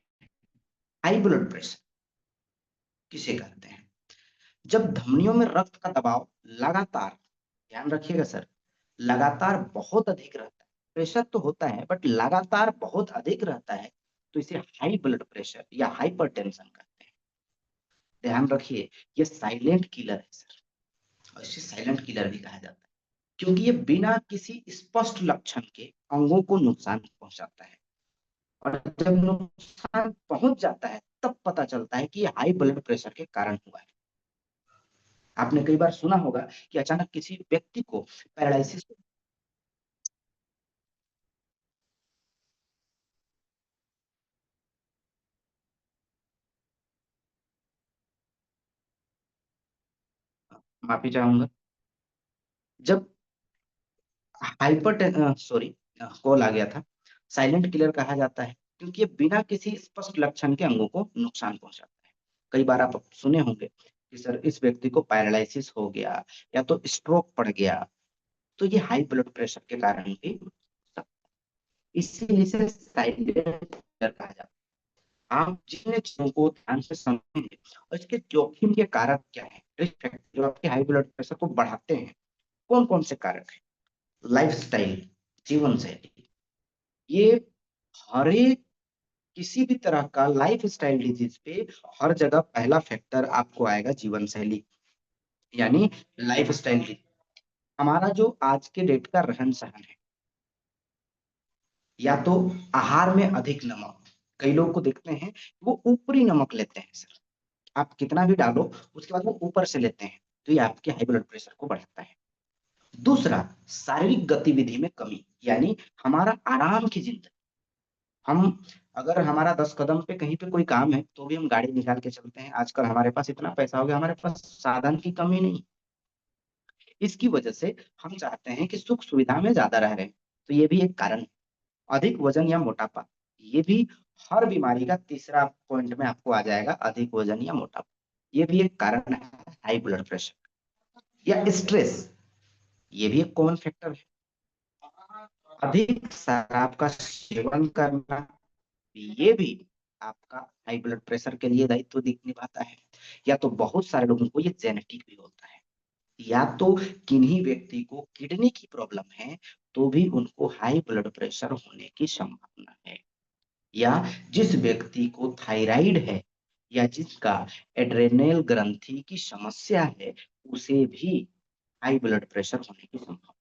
हाई ब्लड प्रेशर किसे कहते हैं? जब धमनियों में रक्त का दबाव लगातार, ध्यान रखिएगा सर, लगातार बहुत अधिक रहता है। प्रेशर तो होता है बट लगातार बहुत अधिक रहता है, तो इसे हाई ब्लड प्रेशर या हाइपरटेंशन कहते हैं। ध्यान रखिए, ये साइलेंट किलर है सर, और इसे साइलेंट किलर भी कहा जाता है, क्योंकि ये बिना किसी स्पष्ट लक्षण के अंगों को नुकसान पहुंचाता है। और जब नुकसान पहुंच जाता है तब पता चलता है कि ये हाई ब्लड प्रेशर के कारण हुआ है। आपने कई बार सुना होगा कि अचानक किसी व्यक्ति को पैरालिसिस। माफी चाहूंगा। जब हाइपर सॉरी, कॉल आ गया था। साइलेंट किलर कहा जाता है क्योंकि ये बिना किसी स्पष्ट लक्षण के अंगों को नुकसान पहुंचाता है। कई बार आप सुने होंगे कि सर इस व्यक्ति को पैरालिसिस हो गया या तो स्ट्रोक पड़ गया, तो ये हाई ब्लड प्रेशर के कारण भी हो सकता है। इसीलिए इसे साइलेंट किलर कहा जाता है। आप जिन चीजों को ध्यान से समझेंगे और इसके जोखिम के कारक क्या है, रिस्क फैक्टर जो आपके हाई ब्लड प्रेशर को बढ़ाते हैं, कौन कौन से कारक है। लाइफस्टाइल, जीवन शैली, ये हर एक किसी भी तरह का लाइफ स्टाइल डिजीज पे हर जगह पहला फैक्टर आपको आएगा जीवन शैली, यानी लाइफ स्टाइल। हमारा जो आज के डेट का रहन सहन है, या तो आहार में अधिक नमक, कई लोग को देखते हैं वो ऊपरी नमक लेते हैं सर, आप कितना भी डालो उसके बाद वो ऊपर से लेते हैं, तो ये आपके हाई ब्लड प्रेशर को बढ़ाता है। दूसरा, शारीरिक गतिविधि में कमी, यानी हमारा आराम की जिंदगी। हम अगर हमारा 10 कदम पे कहीं पे कोई काम है तो भी हम गाड़ी निकाल के चलते हैं, आजकल हमारे पास इतना पैसा हो गया, हमारे पास साधन की कमी नहीं। इसकी वजह से हम चाहते हैं कि सुख सुविधा में ज्यादा रह रहे हैं, तो ये भी एक कारण है। अधिक वजन या मोटापा, ये भी हर बीमारी का तीसरा पॉइंट में आपको आ जाएगा, अधिक वजन या मोटापा, ये भी एक कारण है हाई ब्लड प्रेशर। या स्ट्रेस, ये भी एक कॉमन फैक्टर है। अधिक शराब का सेवन करना, ये भी आपका हाई ब्लड प्रेशर के लिए दायित्व निभाता है। या तो बहुत सारे लोगों को ये जेनेटिक भी होता है, या तो किन्हीं व्यक्ति को किडनी की प्रॉब्लम है तो भी उनको हाई ब्लड प्रेशर होने की संभावना है। या जिस व्यक्ति को थायराइड है या जिसका एड्रेनल ग्रंथि की समस्या है, उसे भी हाई ब्लड प्रेशर होने की संभावना।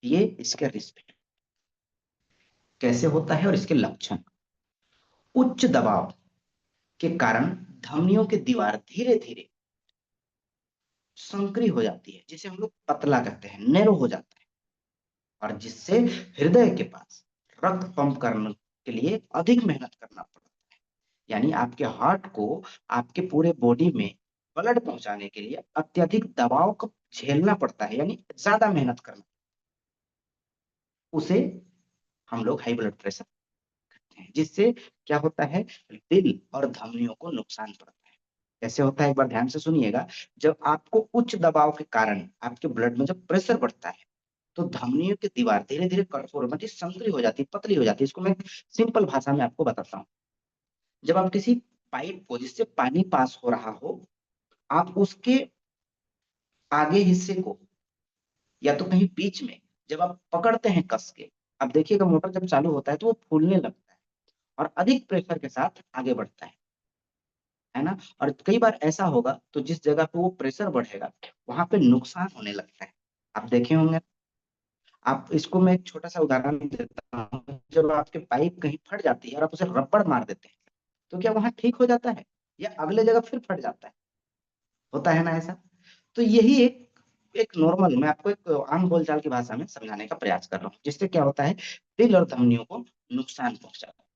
ये इसके रिस्क है, कैसे होता है और इसके लक्षण। उच्च दबाव के कारण धमनियों की दीवार धीरे धीरे संकरी हो जाती है, जिसे हम लोग पतला कहते हैं, नैरो हो जाता है, और जिससे हृदय के पास रक्त पंप करने के लिए अधिक मेहनत करना पड़ता है। यानी आपके हार्ट को आपके पूरे बॉडी में ब्लड पहुंचाने के लिए अत्यधिक दबाव को झेलना पड़ता है, यानी ज्यादा मेहनत करना, उसे हम लोग हाई ब्लड प्रेशर कहते हैं। जिससे क्या होता है, दिल और धमनियों को नुकसान पड़ता है। कैसे होता है, एक बार ध्यान से सुनिएगा। जब आपको उच्च दबाव के कारण आपके ब्लड में जब प्रेशर बढ़ता है, तो धमनियों की दीवार धीरे धीरे कठोर मतलब संकरी हो जाती है, पतली हो जाती है। इसको मैं सिंपल भाषा में आपको बताता हूँ। जब आप किसी पाइप को जिससे पानी पास हो रहा हो, आप उसके आगे हिस्से को या तो कहीं बीच में जब आप पकड़ते हैं कस के, अब देखिएगा मोटर जब चालू होता है तो वो फूलने लगता है और अधिक प्रेशर के साथ आगे बढ़ता है ना। और कई बार ऐसा होगा तो जिस जगह पे वो प्रेशर बढ़ेगा वहां पे नुकसान होने लगता है, आप देखे होंगे। आप इसको मैं एक छोटा सा उदाहरण देता हूँ। जब आपके पाइप कहीं फट जाती है और आप उसे रबड़ मार देते हैं, तो क्या वहां ठीक हो जाता है या अगले जगह फिर फट जाता है, होता है ना ऐसा। तो यही एक एक नॉर्मल, मैं आपको एक आम बोलचाल की भाषा में समझाने का प्रयास कर रहा हूँ, जिससे क्या होता है, दिल और धमनियों को नुकसान पहुंचाता है।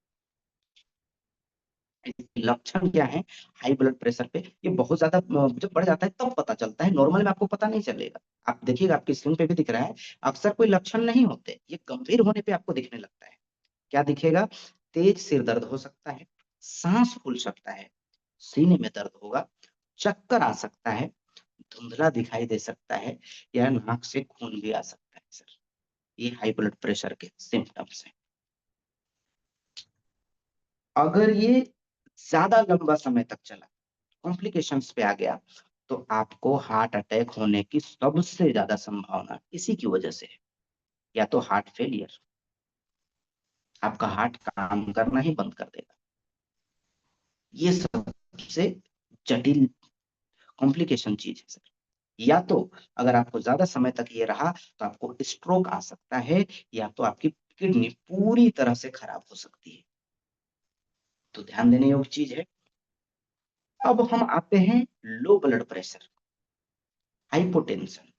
इसके लक्षण क्या है हाई ब्लड प्रेशर पे, ये बहुत ज्यादा जब बढ़ जाता है तब पता चलता है, नॉर्मल में आपको पता नहीं चलेगा। आप देखिएगा आपकी स्क्रीन पे भी दिख रहा है, अक्सर कोई लक्षण नहीं होते, ये गंभीर होने पे आपको दिखने लगता है। क्या दिखेगा, तेज सिर दर्द हो सकता है, सांस फूल सकता है, सीने में दर्द होगा, चक्कर आ सकता है, धुंधला दिखाई दे सकता है, या नाक से खून भी आ सकता है सर। ये हाई ब्लड प्रेशर के सिम्टम्स हैं। अगर ये ज्यादा लंबा समय तक चला, कॉम्प्लिकेशंस पे आ गया, तो आपको हार्ट अटैक होने की सबसे ज्यादा संभावना इसी की वजह से है। या तो हार्ट फेलियर, आपका हार्ट काम करना ही बंद कर देगा, ये सबसे जटिल कॉम्प्लिकेशन चीज है सर। या तो अगर आपको ज्यादा समय तक ये रहा तो आपको स्ट्रोक आ सकता है, या तो आपकी किडनी पूरी तरह से खराब हो सकती है। तो ध्यान देने योग्य चीज है। अब हम आते हैं लो ब्लड प्रेशर, हाइपोटेंशन।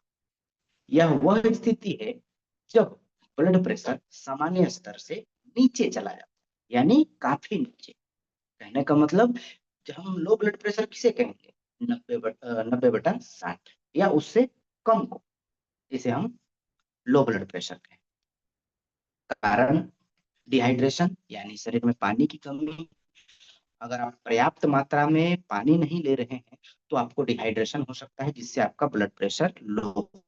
यह वह स्थिति है जब ब्लड प्रेशर सामान्य स्तर से नीचे चला जाता है, यानी काफी नीचे। कहने का मतलब, जब हम लो ब्लड प्रेशर किसे कहेंगे, 90/60 या उससे कम को, इसे हम लो ब्लड प्रेशर कहें। कारण डिहाइड्रेशन, यानी शरीर में पानी की कमी। अगर आप पर्याप्त मात्रा में पानी नहीं ले रहे हैं तो आपको डिहाइड्रेशन हो सकता है, जिससे आपका ब्लड प्रेशर लो हो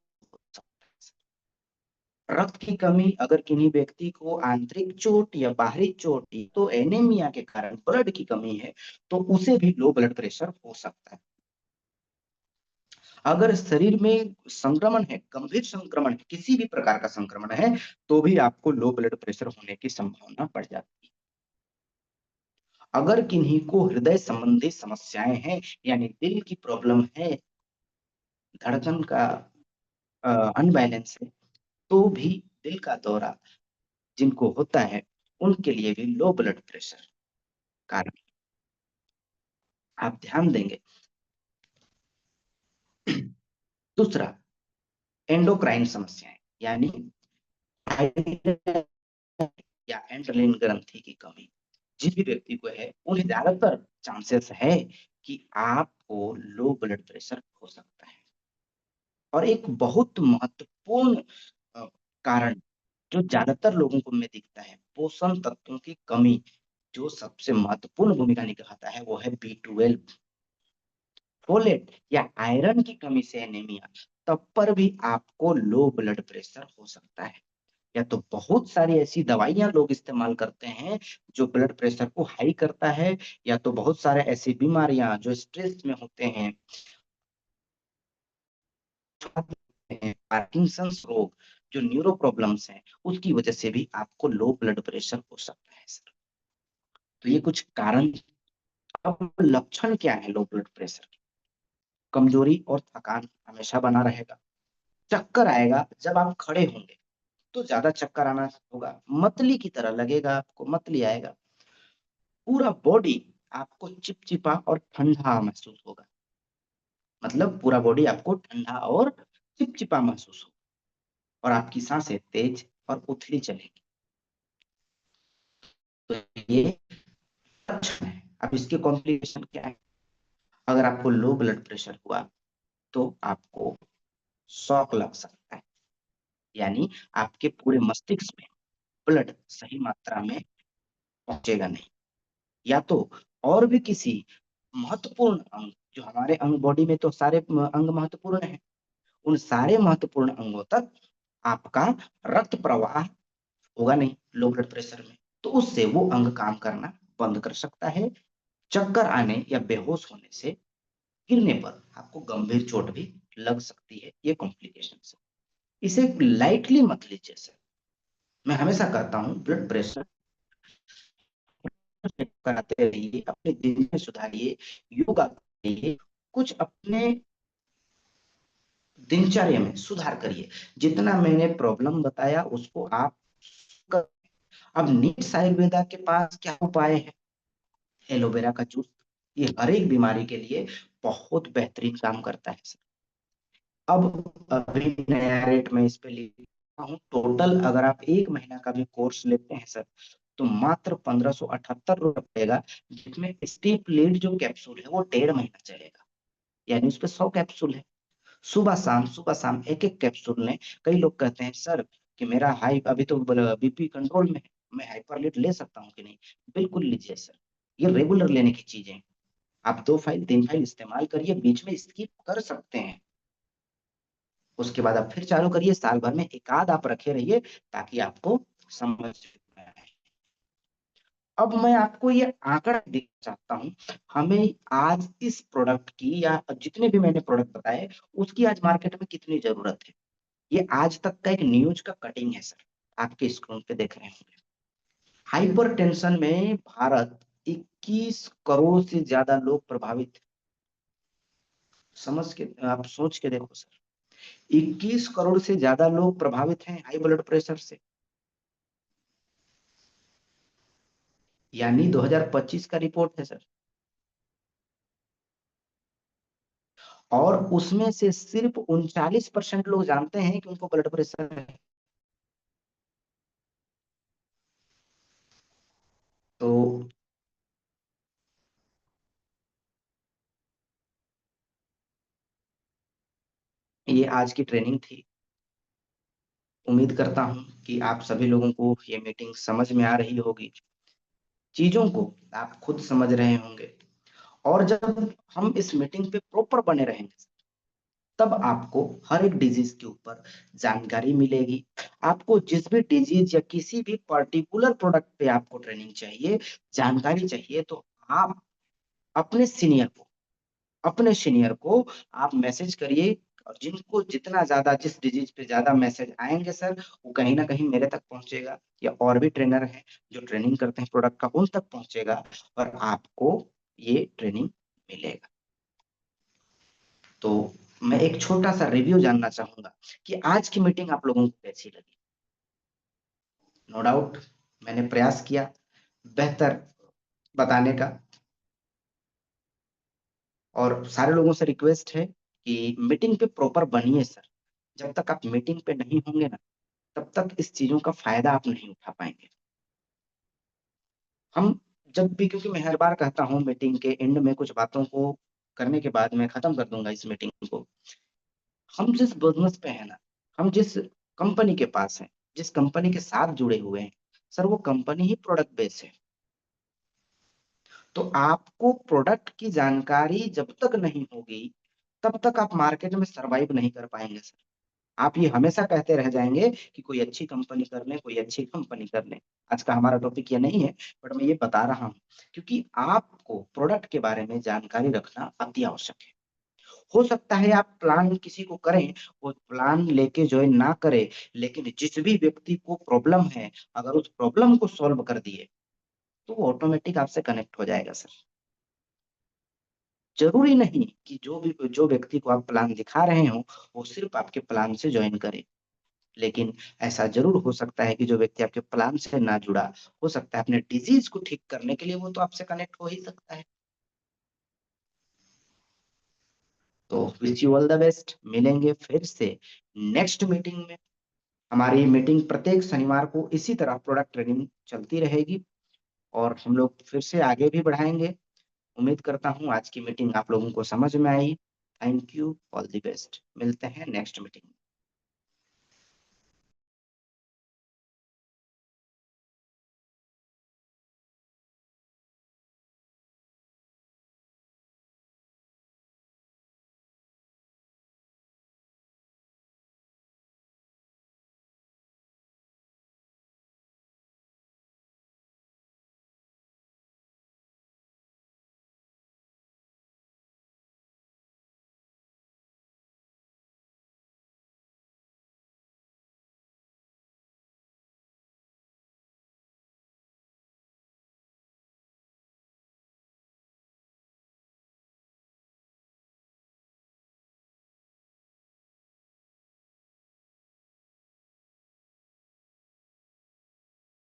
सकता है। रक्त की कमी अगर किन्हीं व्यक्ति को आंतरिक चोट या बाहरी चोट तो एनीमिया के कारण ब्लड की कमी है, तो उसे भी लो ब्लड प्रेशर हो सकता है। अगर शरीर में संक्रमण है, गंभीर संक्रमण है, किसी भी प्रकार का संक्रमण है, तो भी आपको लो ब्लड प्रेशर होने की संभावना बढ़ जाती है। अगर किन्हीं को हृदय संबंधी समस्याएं हैं, यानी दिल की प्रॉब्लम है, धड़कन का अनबैलेंस है, तो भी दिल का दौरा जिनको होता है, उनके लिए भी लो ब्लड प्रेशर कारण आप ध्यान देंगे। दूसरा, एंडोक्राइन समस्याएं, यानी थायराइड या एंड्रोलिन ग्रंथि की कमी जिस भी व्यक्ति को है, उन्हें ज्यादातर चांसेस है कि आपको लो ब्लड प्रेशर हो सकता है। और एक बहुत महत्वपूर्ण अ, कारण जो ज्यादातर लोगों को में दिखता है, पोषण तत्वों की कमी जो सबसे महत्वपूर्ण भूमिका निभाता है, वो है B12, फोलेट या आयरन की कमी से एनीमिया, तब पर भी आपको लो ब्लड प्रेशर हो सकता है। या तो बहुत सारी ऐसी दवाइयां लोग इस्तेमाल करते हैं जो ब्लड प्रेशर को हाई करता है, या तो बहुत सारे ऐसी बीमारियां जो स्ट्रेस में होते हैं, पार्किंसंस रोग, जो न्यूरो प्रॉब्लम्स हैं, उसकी वजह से भी आपको लो ब्लड प्रेशर हो सकता है सर। तो ये कुछ कारण। अब लक्षण क्या है लो ब्लड प्रेशर के? कमजोरी और थकान हमेशा बना रहेगा, चक्कर आएगा जब आप खड़े होंगे, तो ज्यादा चक्कर आना होगा, मतली की तरह लगेगा आपको, मतली आएगा, पूरा बॉडी आपको चिपचिपा और ठंडा महसूस होगा, मतलब पूरा बॉडी आपको ठंडा और चिपचिपा महसूस होगा, और आपकी सांसें तेज और उथली चलेगी। तो ये लक्षण है। अब इसके कॉम्प्लिकेशन क्या है? अगर आपको लो ब्लड प्रेशर हुआ तो आपको शॉक लग सकता है, यानी आपके पूरे मस्तिष्क में ब्लड सही मात्रा में पहुंचेगा नहीं, या तो और भी किसी महत्वपूर्ण अंग, जो हमारे अंग बॉडी में तो सारे अंग महत्वपूर्ण हैं, उन सारे महत्वपूर्ण अंगों तक आपका रक्त प्रवाह होगा नहीं लो ब्लड प्रेशर में, तो उससे वो अंग काम करना बंद कर सकता है। चक्कर आने या बेहोश होने से, गिरने पर आपको गंभीर चोट भी लग सकती है। ये कॉम्प्लिकेशन है, इसे लाइटली मत लीजिए सर। मैं हमेशा कहता हूँ ब्लड प्रेशर कराते रहिए, अपने दिन में सुधारिए, योगा करिए, कुछ अपने दिनचर्या में सुधार करिए। जितना मैंने प्रॉब्लम बताया उसको आप कर। अब नीट्स आयुर्वेदा के पास क्या उपाय है? एलोवेरा का जूस, ये हर एक बीमारी के लिए बहुत बेहतरीन काम करता है सर। अब अभी नया रेट में इस पे लिखा हूँ, टोटल अगर आप एक महीना का भी कोर्स लेते हैं सर, तो मात्र 1578 रुपए पड़ेगा, जिसमें स्टीप लीड जो कैप्सूल है वो 1.5 महीना चलेगा, यानी उस पे 100 कैप्सूल है। सुबह शाम एक एक कैप्सूल लें। कई लोग कहते हैं सर कि मेरा हाई अभी तो बीपी कंट्रोल में है, मैं हाइपरलेट ले सकता हूँ कि नहीं? बिल्कुल लीजिए सर, ये रेगुलर लेने की चीजें हैं। आप 2 फाइल 3 फाइल इस्तेमाल करिए, बीच में स्किप कर सकते हैं, उसके बाद आप फिर चालू करिए, साल भर में एक आध आप रखे रहिए, ताकि आपको समझ में आए। अब मैं आपको ये आंकड़ा देना चाहता हूँ, हमें आज इस प्रोडक्ट की या जितने भी मैंने प्रोडक्ट बताए, उसकी आज मार्केट में कितनी जरूरत है। ये आज तक का एक न्यूज का कटिंग है सर, आपके स्क्रीन पे देख रहे होंगे। हाइपरटेंशन में भारत 21 करोड़ से ज्यादा लोग प्रभावित, समझ के आप सोच के देखो सर, 21 करोड़ से ज्यादा लोग प्रभावित हैं हाई ब्लड प्रेशर से, यानी 2025 का रिपोर्ट है सर। और उसमें से सिर्फ 39% लोग जानते हैं कि उनको ब्लड प्रेशर है। तो ये आज की ट्रेनिंग थी। उम्मीद करता हूँ कि आप सभी लोगों को ये मीटिंग समझ में आ रही होगी, चीजों को आप खुद समझ रहे होंगे। और जब हम इस मीटिंग पे प्रॉपर बने रहेंगे, तब आपको हर एक डिजीज के ऊपर जानकारी मिलेगी। आपको जिस भी डिजीज या किसी भी पर्टिकुलर प्रोडक्ट पे आपको ट्रेनिंग चाहिए, जानकारी चाहिए, तो आप अपने सीनियर को अपने सीनियर को आप मैसेज करिए। और जिनको जितना ज्यादा जिस डिजीज पे ज्यादा मैसेज आएंगे सर, वो कहीं ना कहीं मेरे तक पहुंचेगा, या और भी ट्रेनर हैं जो ट्रेनिंग करते हैं प्रोडक्ट का, उन तक पहुंचेगा, और आपको ये ट्रेनिंग मिलेगा। तो मैं एक छोटा सा रिव्यू जानना चाहूंगा कि आज की मीटिंग आप लोगों को कैसी लगी। नो डाउट मैंने प्रयास किया बेहतर बताने का, और सारे लोगों से रिक्वेस्ट है कि मीटिंग पे प्रॉपर बनिए सर। जब तक आप मीटिंग पे नहीं होंगे ना, तब तक इस चीजों का फायदा आप नहीं उठा पाएंगे। हम जब भी, क्योंकि मैं हर बार कहता हूँ मीटिंग के एंड में कुछ बातों को करने के बाद मैं खत्म कर दूंगा इस मीटिंग को। हम जिस बिजनेस पे है ना, हम जिस कंपनी के पास है, जिस कंपनी के साथ जुड़े हुए हैं सर, वो कंपनी ही प्रोडक्ट बेस्ड है। तो आपको प्रोडक्ट की जानकारी जब तक नहीं होगी, तब तक आप मार्केट में सरवाइव नहीं कर पाएंगे सर। आप ये हमेशा कहते रह जाएंगे कि कोई अच्छी कंपनी कर ले, कोई अच्छी कंपनी कर ले। आज का हमारा टॉपिक ये नहीं है, बट मैं ये बता रहा हूँ क्योंकि आपको प्रोडक्ट के बारे में जानकारी रखना अति आवश्यक है। हो सकता है आप प्लान किसी को करें, वो प्लान लेके ज्वाइन ना करे, लेकिन जिस भी व्यक्ति को प्रॉब्लम है, अगर उस प्रॉब्लम को सॉल्व कर दिए, तो वो ऑटोमेटिक आपसे कनेक्ट हो जाएगा सर। जरूरी नहीं कि जो व्यक्ति को आप प्लान दिखा रहे हो, वो सिर्फ आपके प्लान से ज्वाइन करे। लेकिन ऐसा जरूर हो सकता है कि जो व्यक्ति आपके प्लान से ना जुड़ा, हो सकता है अपने डिजीज को ठीक करने के लिए वो तो आपसे कनेक्ट हो ही सकता है। तो wish you all the best. मिलेंगे फिर से नेक्स्ट मीटिंग में। हमारी मीटिंग प्रत्येक शनिवार को इसी तरह प्रोडक्ट ट्रेनिंग चलती रहेगी, और हम लोग फिर से आगे भी बढ़ाएंगे। उम्मीद करता हूँ आज की मीटिंग आप लोगों को समझ में आई। Thank you, all the best. मिलते हैं नेक्स्ट मीटिंग।